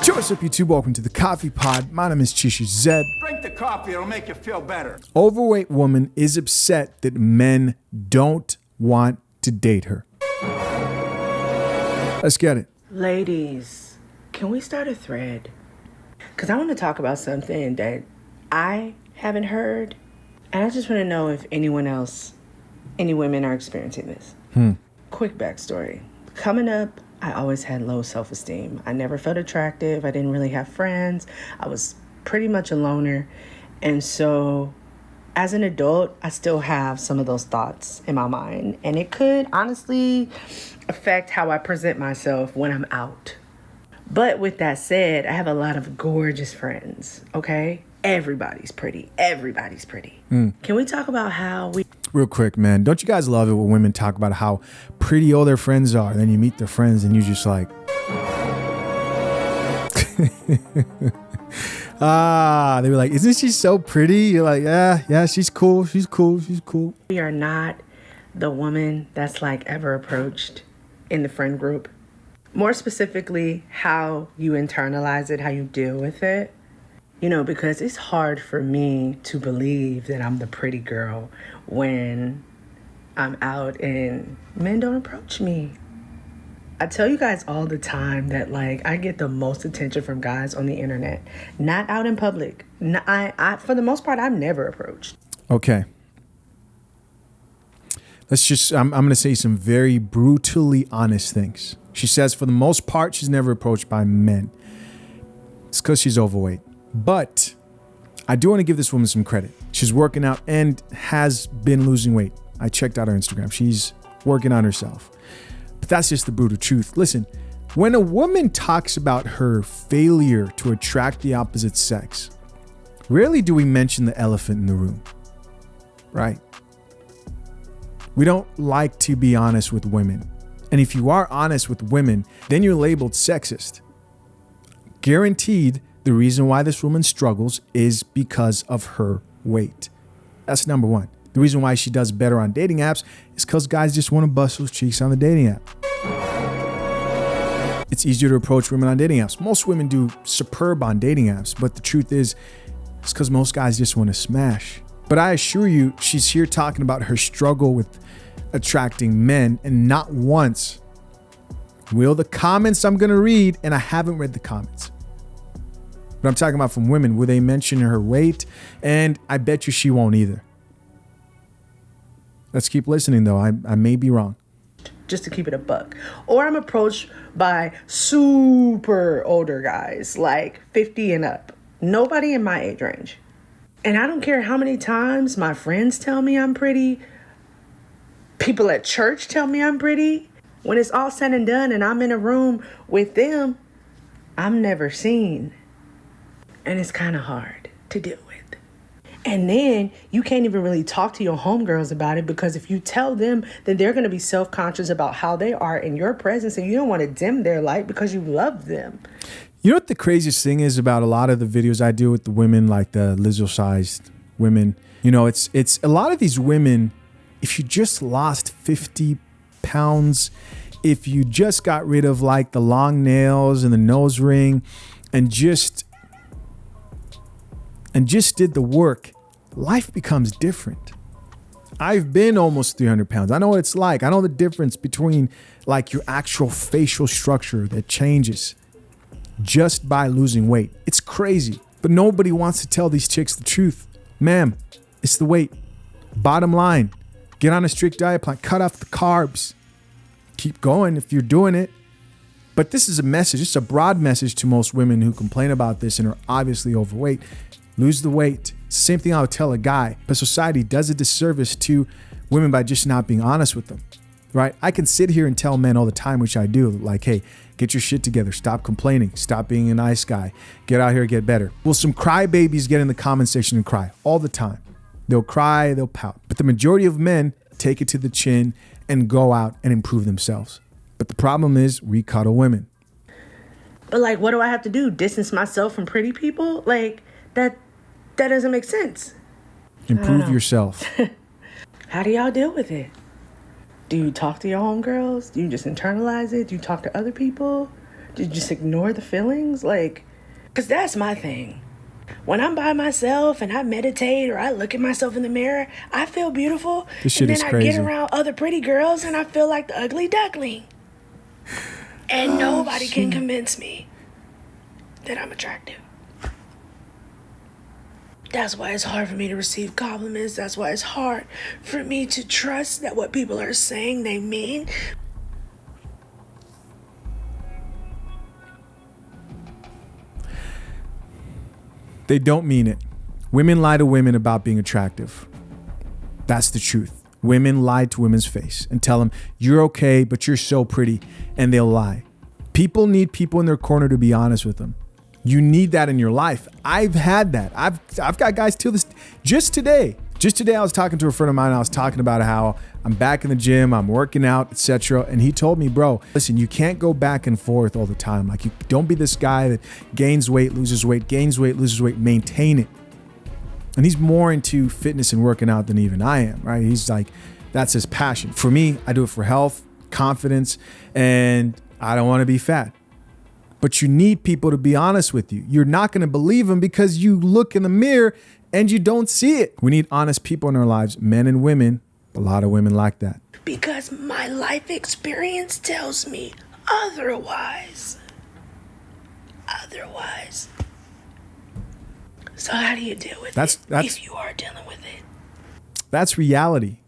What's up, YouTube? Welcome to the Coffee Pod. My name is Chishu Zed. Drink the coffee, it'll make you feel better. Overweight woman is upset that men don't want to date her. Let's get it. Ladies, can we start a thread? Because I want to talk about something that I haven't heard. And I just want to know if anyone else, any women are experiencing this. Quick backstory. Coming up, I always had low self-esteem. I never felt attractive. I didn't really have friends. I was pretty much a loner. And so as an adult, I still have some of those thoughts in my mind. And it could honestly affect how I present myself when I'm out. But with that said, I have a lot of gorgeous friends, okay? Everybody's pretty. Everybody's pretty. Can we talk about how we... Real quick, man. Don't you guys love it when women talk about how pretty all their friends are? Then you meet their friends and you're just like... they were like, isn't she so pretty? You're like, yeah, she's cool. She's cool. We are not the woman that's like ever approached in the friend group. More specifically, how you internalize it, how you deal with it. You know, because it's hard for me to believe that I'm the pretty girl when I'm out and men don't approach me. I tell you guys all the time that, like, I get the most attention from guys on the internet, not out in public. I for the most part, I'm never approached. Okay. I'm going to say some very brutally honest things. She says, for the most part, she's never approached by men. It's because she's overweight. But I do want to give this woman some credit. She's working out and has been losing weight. I checked out her Instagram. She's working on herself. But that's just the brutal truth. Listen, when a woman talks about her failure to attract the opposite sex, rarely do we mention the elephant in the room, right? We don't like to be honest with women. And if you are honest with women, then you're labeled sexist. Guaranteed, the reason why this woman struggles is because of her weight. That's number one. The reason why she does better on dating apps is because guys just want to bust those cheeks on the dating app. It's easier to approach women on dating apps. Most women do superb on dating apps, but the truth is, it's because most guys just want to smash. But I assure you, she's here talking about her struggle with attracting men, and not once will the comments I'm going to read, and I haven't read the comments, but I'm talking about from women, will they mention her weight? And I bet you she won't either. Let's keep listening, though. I may be wrong. Just to keep it a buck. Or I'm approached by super older guys, like 50 and up. Nobody in my age range. And I don't care how many times my friends tell me I'm pretty. People at church tell me I'm pretty. When it's all said and done and I'm in a room with them, I'm never seen. And it's kind of hard to deal with. And then you can't even really talk to your homegirls about it, because if you tell them, then they're going to be self-conscious about how they are in your presence, and you don't want to dim their light because you love them. You know what the craziest thing is about a lot of the videos I do with the women, like the LIZZO-sized women? You know, it's a lot of these women, if you just lost 50 pounds, if you just got rid of like the long nails and the nose ring and just did the work, life becomes different. I've been almost 300 pounds. I know what it's like. I know the difference between like your actual facial structure that changes just by losing weight. It's crazy, but nobody wants to tell these chicks the truth. Ma'am, it's the weight. Bottom line, get on a strict diet plan, cut off the carbs. Keep going if you're doing it. But this is a message. It's a broad message to most women who complain about this and are obviously overweight. Lose the weight. Same thing I would tell a guy, but society does a disservice to women by just not being honest with them, right? I can sit here and tell men all the time, which I do, like, hey, get your shit together. Stop complaining. Stop being a nice guy. Get out here, get better. Well, some crybabies get in the comment section and cry all the time. They'll cry, they'll pout. But the majority of men take it to the chin and go out and improve themselves. But the problem is we cuddle women. But like, what do I have to do? Distance myself from pretty people? Like, that doesn't make sense. Improve yourself. How do y'all deal with it? Do you talk to your homegirls? Do you just internalize it? Do you talk to other people? to just ignore the feelings? Like, because that's my thing. When I'm by myself and I meditate or I look at myself in the mirror, I feel beautiful. This shit and is then I crazy. get around other pretty girls and I feel like the ugly duckling. And nobody can convince me that I'm attractive. That's why it's hard for me to receive compliments. That's why it's hard for me to trust that what people are saying they mean. They don't mean it. Women lie to women about being attractive. That's the truth. Women lie to women's face and tell them, you're okay, but you're so pretty, and they'll lie. People need people in their corner to be honest with them. You need that in your life. I've had that. I've got guys till this, just today I was talking to a friend of mine. I was talking about how I'm back in the gym, I'm working out, etc. And he told me, bro, listen, you can't go back and forth all the time. Like, you don't be this guy that gains weight, loses weight, gains weight, loses weight. Maintain it. And he's more into fitness and working out than even I am, right? He's like, that's his passion. For me, I do it for health, confidence, and I don't want to be fat. But you need people to be honest with you. You're not going to believe them because you look in the mirror and you don't see it. We need honest people in our lives, men and women. A lot of women like that. Because my life experience tells me otherwise. So how do you deal with it if you are dealing with it? That's reality.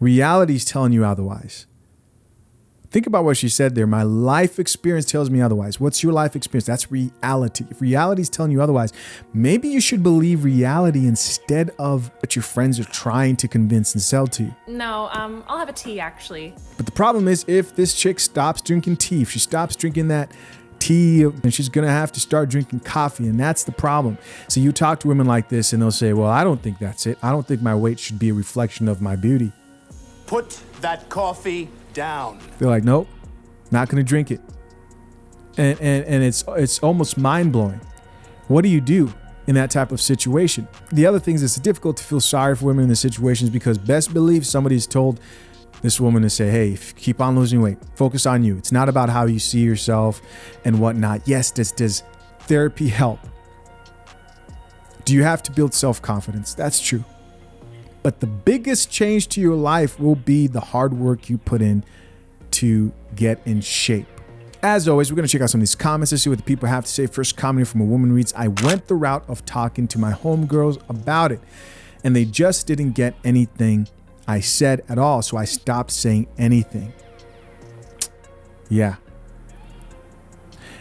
Reality's telling you otherwise. Think about what she said there. My life experience tells me otherwise. What's your life experience? That's reality. If reality's telling you otherwise, maybe you should believe reality instead of what your friends are trying to convince and sell to you. No, I'll have a tea, actually. But the problem is, if this chick stops drinking tea, if she stops drinking that tea, and she's going to have to start drinking coffee, and that's the problem. So you talk to women like this and they'll say, well, I don't think that's it. I don't think my weight should be a reflection of my beauty. Put that coffee down. They're like, nope, not going to drink it. And it's almost mind-blowing. What do you do in that type of situation? The other thing is, it's difficult to feel sorry for women in the situations because best believe somebody's told this woman to say, hey, keep on losing weight. Focus on you. It's not about how you see yourself and whatnot. Yes, does therapy help? Do you have to build self-confidence? That's true. But the biggest change to your life will be the hard work you put in to get in shape. As always, we're going to check out some of these comments to see what the people have to say. First comment from a woman reads, I went the route of talking to my homegirls about it, and they just didn't get anything I said at all, so I stopped saying anything. Yeah.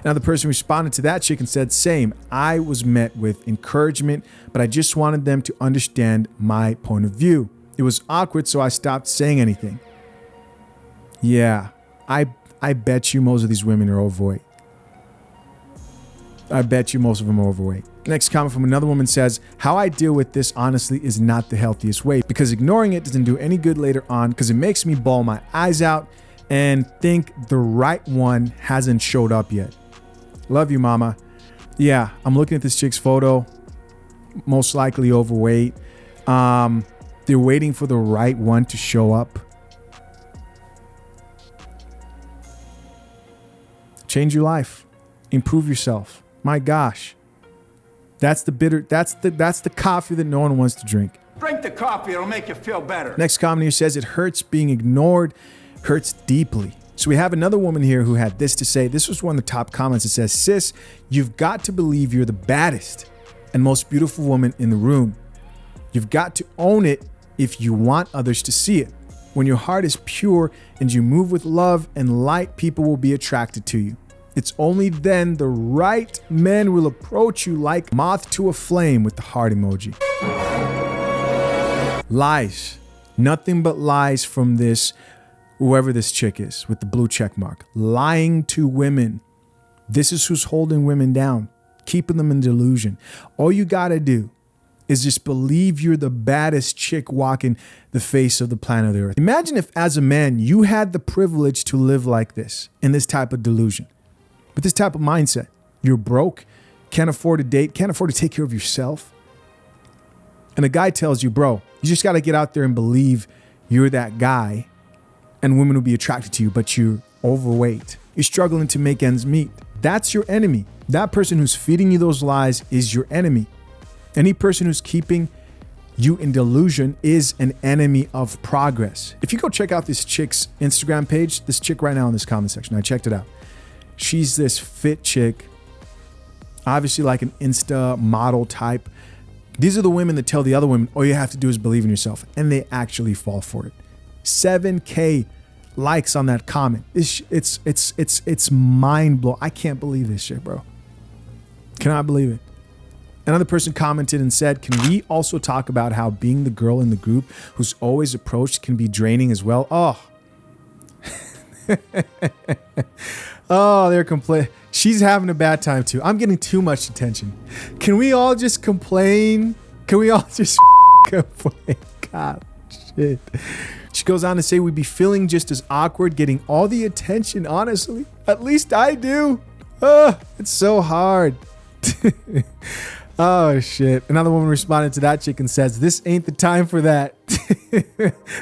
Now, the person responded to that chick and said, same. I was met with encouragement, but I just wanted them to understand my point of view. It was awkward, so I stopped saying anything. Yeah, I bet you most of these women are overweight. I bet you most of them are overweight. Next comment from another woman says, how I deal with this honestly is not the healthiest way because ignoring it doesn't do any good later on because it makes me bawl my eyes out and think the right one hasn't showed up yet. Love you, mama. Yeah, I'm looking at this chick's photo, most likely overweight. They're waiting for the right one to show up. Change your life. Improve yourself. My gosh. That's the coffee that no one wants to drink. Drink the coffee, it'll make you feel better. Next comment here says, it hurts being ignored, hurts deeply. So we have another woman here who had this to say. This was one of the top comments. It says, sis, you've got to believe you're the baddest and most beautiful woman in the room. You've got to own it if you want others to see it. When your heart is pure and you move with love and light, people will be attracted to you. It's only then the right men will approach you like moth to a flame with the heart emoji. Lies. Nothing but lies from this, whoever this chick is with the blue check mark. Lying to women. This is who's holding women down, keeping them in delusion. All you gotta do is just believe you're the baddest chick walking the face of the planet Earth. Imagine if as a man, you had the privilege to live like this, in this type of delusion. With this type of mindset, you're broke, can't afford to date, can't afford to take care of yourself. And a guy tells you, bro, you just got to get out there and believe you're that guy and women will be attracted to you, but you're overweight. You're struggling to make ends meet. That's your enemy. That person who's feeding you those lies is your enemy. Any person who's keeping you in delusion is an enemy of progress. If you go check out this chick's Instagram page, this chick right now in this comment section, I checked it out. She's this fit chick, obviously like an Insta model type. These are the women that tell the other women, all you have to do is believe in yourself. And they actually fall for it. 7K likes on that comment. It's mind blowing. I can't believe this shit, bro. Cannot believe it. Another person commented and said, can we also talk about how being the girl in the group who's always approached can be draining as well? Oh. Oh, they're complaining. She's having a bad time too. I'm getting too much attention. Can we all just complain? Can we all just complain? God, shit. She goes on to say, we'd be feeling just as awkward getting all the attention, honestly. At least I do. It's so hard. Oh, shit. Another woman responded to that chick and says, this ain't the time for that.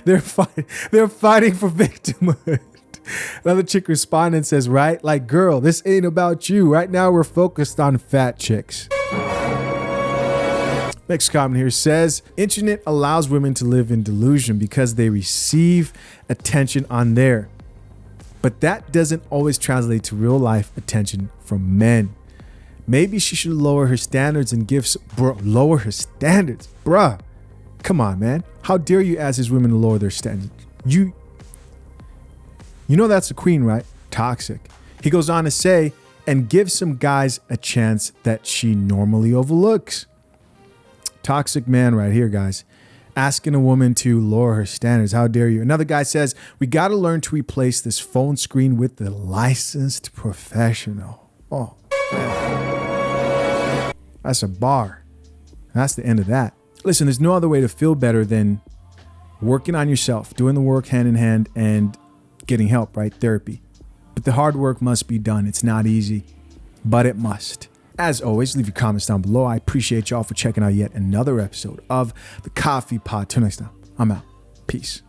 They're fighting for victimhood. Another chick responded and says, right? Like, girl, this ain't about you. Right now, we're focused on fat chicks. Next comment here says, internet allows women to live in delusion because they receive attention on there. But that doesn't always translate to real life attention from men. Maybe she should lower her standards and give lower her standards. Bruh. Come on, man. How dare you ask these women to lower their standards? You know that's a queen, right? Toxic. He goes on to say, and give some guys a chance that she normally overlooks. Toxic man right here, guys. Asking a woman to lower her standards. How dare you? Another guy says, we got to learn to replace this phone screen with the licensed professional. Oh, man. That's a bar. That's the end of that. Listen, there's no other way to feel better than working on yourself, doing the work hand in hand and getting help, right? Therapy. But the hard work must be done. It's not easy, but it must. As always, leave your comments down below. I appreciate y'all for checking out yet another episode of the Coffee Pod. Till next time, I'm out. Peace.